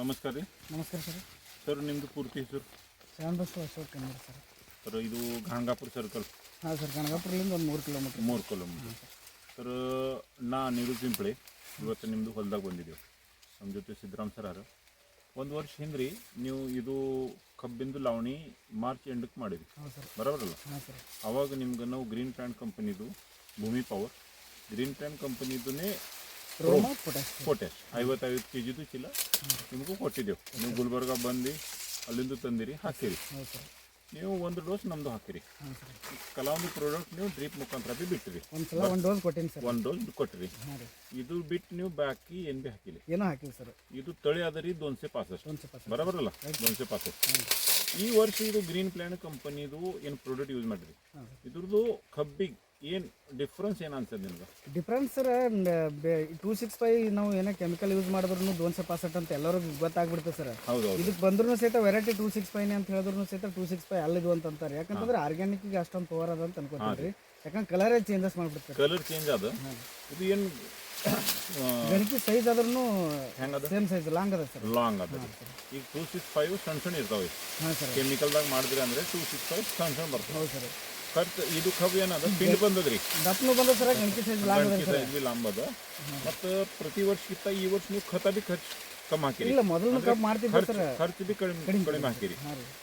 ನಮಸ್ಕಾರ ರೀ. ನಮಸ್ಕಾರ ಸರ್. ಸರ್ ನಿಮ್ಮದು ಪೂರ್ತಿ ಹೆಸರು? ಶರಣಬಸವ ಅಶೋಕ್ ಕನ್ನಡ ಸರ್. ಸರ್ ಇದು ಗಾಣಗಾಪುರ ಸರ್ಕಲ್. ಹಾಂ ಸರ್, ಗಣಗಾಪುರದಿಂದ ಒಂದು 3 ಕಿಲೋಮೀಟ್ರ್. 3 ಕಿಲೋಮೀಟ್ರ್. ಸರ್ ನಾ ನೀರು ಸಿಂಪಳೆ ಇವತ್ತು ನಿಮ್ಮದು ಹೊಲ್ದಾಗ ಬಂದಿದ್ದೇವೆ. ನಮ್ಮ ಜೊತೆ ಸಿದ್ದರಾಮ್ ಸರ್ ಯಾರು. ಒಂದು ವರ್ಷ ಹಿಂದ್ರಿ ನೀವು ಇದು ಕಬ್ಬಿಂದು ಲಾವಣಿ ಮಾರ್ಚ್ ಎಂಡಕ್ಕೆ ಮಾಡಿರಿ, ಬರೋಬರಲ್ಲ? ಅವಾಗ ನಿಮ್ಗೆ ನಾವು ಗ್ರೀನ್ ಪ್ಲಾಂಟ್ ಕಂಪನಿದು ಭೂಮಿ ಪವರ್, ಗ್ರೀನ್ ಪ್ಲಾಂಟ್ ಕಂಪನಿದನ್ನೇ ಪೊಟ್ಯಾಶ್ 55 kg ಚೀಲ ನಿಮಗೂ ಕೊಟ್ಟಿದ್ದೆವು. ನೀವು ಗುಲ್ಬರ್ಗ ಬಂದು ಅಲ್ಲಿಂದ ತಂದಿರಿ, ಹಾಕಿರಿ. ನೀವು ಒಂದು ಡೋಸ್ ನಮ್ಮದು ಹಾಕಿರಿ. ಕೆಲವೊಂದು ಪ್ರಾಡಕ್ಟ್ ನೀವು ಡ್ರಿಪ್ ಮುಖಾಂತರ ಬಿ ಬಿಟ್ಟಿರಿ. ಒಂದು ಡೋಸ್ ಕೊಟ್ಟಿನಿ ಸರ್. ಒಂದು ಡೋಸ್ ಕೊಟ್ಟಿರಿ. ಇದು ಬಿಟ್ಟು ನೀವು ಬಾಕಿ ಏನು ಬಿ ಹಾಕಿರಿ? ಏನೋ ಹಾಕಿವಿ ಸರ್. ಇದು ತಳಿ ಅದರಿ 265 ಬರೋಬರಲ್ಲ? 265. ಈ ವರ್ಷ ಇದು ಗ್ರೀನ್ ಪ್ಲಾಂಟ್ ಕಂಪನಿದು ಏನು ಪ್ರಾಡಕ್ಟ್ ಯೂಸ್ ಮಾಡಿರಿ, ಇದ್ರದ್ದು ಕಬ್ಬಿಗೆ ಏನು ಡಿಫ್ರೆನ್ಸ್ ಏನು ಅನ್ಸದ್ ನಿಮ್ಗೆ? ಡಿಫ್ರೆನ್ಸ್ ಸರ್ 265 ನಾವು ಏನೋ ಕೆಮಿಕಲ್ ಯೂಸ್ ಮಾಡಿದ್ರು 265 ಅಂತ ಎಲ್ಲರಿಗೂ ಗೊತ್ತಾಗ್ಬಿಡ್ತದೆ ಸರ್. ಹೌದು. ಇದಕ್ಕೆ ಬಂದ್ರೂ ಸಹಿತ ವೆರೈಟಿ 265 ಅಂತ ಹೇಳಿದ್ರು ಸಹಿತ 265 ಅಲ್ಲಿದು ಅಂತಾರೆ. ಯಾಕಂತಂದ್ರೆ ಆರ್ಗ್ಯಾನಿಕ್ಗೆ ಅಷ್ಟೊಂದು ಪವರ್ ಅದ ಅಂತ ಅನ್ಕೋತೀವಿ. ಯಾಕಂದ್ರೆ ಕಲರೇ ಚೇಂಜಸ್ ಮಾಡಿಬಿಡ್ತಾರೆ. ಕಲರ್ ಚೇಂಜ್ ಅದ. ಇದು ಏನು ಗಣಕಿ ಸೈಜ್ ಆದ್ರೂ ಹೆಂಗದ? ಸೇಮ್ ಸೈಜ್ ಲಾಂಗ್ ಅದ ಸರ್. ಲಾಂಗ್ ಅದ. ಈಗ 265 ಸಣ್ಣ ಇರ್ತಾವೆ. ಹಾಂ ಸರ್. ಕೆಮಿಕಲ್ದಾಗ ಮಾಡಿದ್ರಿ ಅಂದ್ರೆ 265 ಸಣ್ಣ ಬರ್ತದೆ. ಹೌದು ಸರ್. ಖರ್ಚು ಇದು ಕಬ್ಬು ಏನದ ಪಿಂಡ್ ಬಂದದ್ರಿ, ದಪ್ಪನು ಬಂದ ಸರ್. ಗಣಕಿ ಸೈಜ್ ಲಾಂಗ್ ಲಾಂಬದ. ಮತ್ತು ಪ್ರತಿ ವರ್ಷಕ್ಕಿಂತ ಈ ವರ್ಷ ನೀವು ಖತ ಬಿ ಖರ್ಚು ಕಮ್ಮಿ ಹಾಕಿರಿ. ಇಲ್ಲ, ಮೊದಲು ಕಬ್ಬು ಮಾಡ್ತಿದ್ದೆ ಸರ್. ಖರ್ಚು ಬಿ ಕಡಿಮೆ ಹಾಕಿರಿ.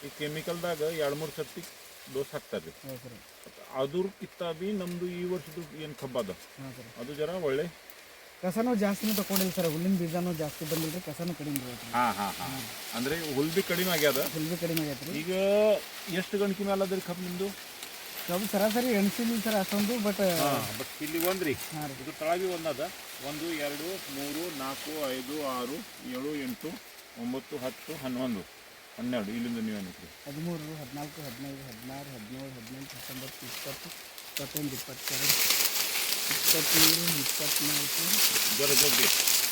ಈ ಕೆಮಿಕಲ್ದಾಗ 2-3 ಸರ್ತಿ ಡೋಸ್ ಹಾಕ್ತಾರ್ರಿ. ಅದ್ರಕ್ಕಿಂತ ಬಿ ನಮ್ದು ಈ ವರ್ಷದ್ದು ಏನು ಕಬ್ಬು ಅದ ಅದು ಜರ ಒಳ್ಳೆ ಕಸನೂ ಜಾಸ್ತಿನೂ ತಗೊಂಡಿಲ್ಲ ಸರ್. ಹುಲ್ಲಿನ ಬೀಜನೂ ಜಾಸ್ತಿ ಬಂದಿಲ್ಲ, ಕಸನೂ ಕಡಿಮೆ ಇರುತ್ತೆ. ಅಂದ್ರೆ ಹುಲ್ ಬಿ ಕಡಿಮೆ ಆಗ್ಯದ. ಹುಲ್ ಬಿ ಕಡಿಮೆ ಆಗೈತೆ. ಈಗ ಎಷ್ಟು ಗಣಕಿ ಮೇಲೆ ಅದ್ರಿ ಕಬ್ಬು ನಿಮ್ದು? ಕಬ್ಬು ಸರಾಸರಿ ಎಣ್ಸಿಲ್ಲ ಸರ್ ಅಷ್ಟೊಂದು. ಬಟ್ ಇಲ್ಲಿ ಒಂದ್ರಿ ಇದು ತಳಗಿ ಒಂದದ. 1 2 3 4 5 6 7 8 9 10 11 12 ಇಲ್ಲಿಂದ ನೀವು ಏನೈತ್ರಿ? 13 14 15 16 17 18 19 20 21 22 23 24 ಜರ ಜಗ್ಗಿ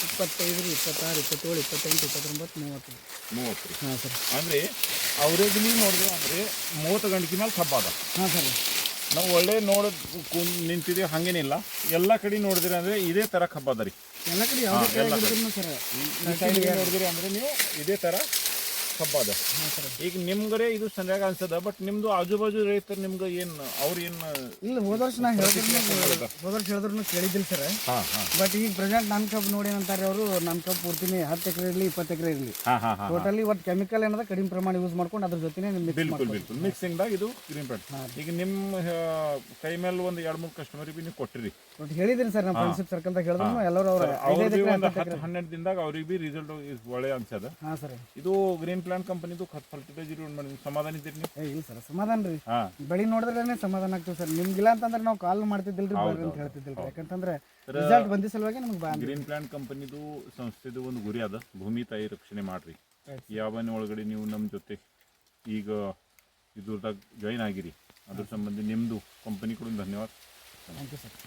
25 26 27 28 29 30 ಹಾಂ ಸರ್. ಅಂದರೆ ಅವ್ರೇಜ್ ನೀವು ನೋಡಿದ್ರೆ ಅಂದರೆ 30 ಗಂಟೆ ಮೇಲೆ ಕಬ್ಬ ಅದ. ಹಾಂ ಸರ್. ನಾವು ಒಳ್ಳೆ ನಿಂತಿದ್ದೀವಿ, ಹಾಗೇನಿಲ್ಲ. ಎಲ್ಲ ಕಡೆ ನೋಡಿದ್ರಿ ಅಂದರೆ ಇದೇ ಥರ ಕಬ್ಬ ಅದ ರೀ. ಎಲ್ಲ ಕಡೆ ಯಾವುದೇ ಸರ್ ನೋಡಿದ್ರಿ ಅಂದರೆ ನೀವು ಇದೇ ಥರ ಕಬ್ಬ ಅದ. ಈಗ ನಿಮ್ಗರೆ ಇದು ಸರಿಯಾಗಿ ಅನ್ಸದ. ಬಟ್ ನಿಮ್ದು ಆಜು ಬಾಜು ರೈತರು ನಿಮ್ಗೆ ಏನು ಅವ್ರು ಏನು ಇಲ್ಲ, ಹೋದ ವರ್ಷ ನಾ ಹೇಳಿದ್ರು ಕೇಳಿದ್ದಿಲ್ಲ ಸರ್. ಬಟ್ ಈಗ ಪ್ರೆಸೆಂಟ್ ನನ್ನ ಕಬ್ಬು ನೋಡಿ ಏನಂತಾರೆ ಅವರು, ನನ್ನ ಕಬ್ಬು ಪೂರ್ತಿನೇ 10 ಎಕರೆ ಇರಲಿ 20 ಎಕರೆ ಇರಲಿ ಟೋಟಲಿ ಒಟ್ಟು ಕೆಮಿಕಲ್ ಏನದ ಕಡಿಮೆ ಪ್ರಮಾಣ ಯೂಸ್ ಮಾಡ್ಕೊಂಡು ಅದ್ರ ಜೊತೆ ಮಿಕ್ಸಿಂಗ್ದಾಗ ಇದು ಗ್ರೀನ್ ಪ್ಲಾಂಟ್. ಈಗ ನಿಮ್ಮ ಕೈ ಮೇಲೆ ಒಂದು 2-3 ಕಸ್ಟಮರಿಗೆ ನೀವು ಕೊಟ್ಟಿರಿ, ಹೇಳಿದ್ದೀನಿ ಸರ್. ನಮ್ಮ ಫ್ರೆಂಡ್ಶಿಪ್ ಸರ್ಕಲ್ದಾಗ ಹೇಳಿದ್ರು ಎಲ್ಲರೂ ಅವ್ರು 12 ದಿನದಾಗ ಅವ್ರಿಗೆ ಬಿ ರಿಸಲ್ಟ್ ಒಳ್ಳೆ ಅನ್ಸದ. ಹಾಂ ಸರ್. ಇದು ಗ್ರೀನ್ ಪ್ಲಾಂಟ್ ಕಂಪನಿದು ಫರ್ಟಿಲೈಸರ್ ಯೂಸ್ ಮಾಡಿ ಸಮಾಧಾನ ಇದ್ದೀರಿ ನೀವು? ಇಲ್ಲ ಸರ್, ಸಮಾಧಾನ ರೀ. ಬೆಳಿ ನೋಡಿದ್ರೆ ಸಮಾಧಾನ ಆಗ್ತೀವಿ ಸರ್. ನಿಮ್ಗಿಲ್ಲ ಅಂತಂದ್ರೆ ನಾವು ಕಾಲ್ ಮಾಡ್ತಿದ್ದಿಲ್ರಿ, ಅಂತ ಹೇಳ್ತಿದ್ದಿಲ್ರಿ. ಯಾಕಂತಂದ್ರೆ ರಿಸಲ್ಟ್ ಬಂದ ಸಲುವಾಗಿ ನಮ್ಗೆ ಗ್ರೀನ್ ಪ್ಲಾಂಟ್ ಕಂಪನಿದು ಸಂಸ್ಥೆದು ಒಂದು ಗುರಿ ಅದ, ಭೂಮಿ ತಾಯಿ ರಕ್ಷಣೆ ಮಾಡ್ರಿ. ಯಾವನ ಒಳಗಡೆ ನೀವು ನಮ್ಮ ಜೊತೆ ಈಗ ಇದ್ರದಾಗ ಜಾಯಿನ್ ಆಗಿರಿ, ಅದ್ರ ಸಂಬಂಧಿ ನಿಮ್ಮದು ಕಂಪನಿ ಕೂಡ ಧನ್ಯವಾದ. Thank you sir.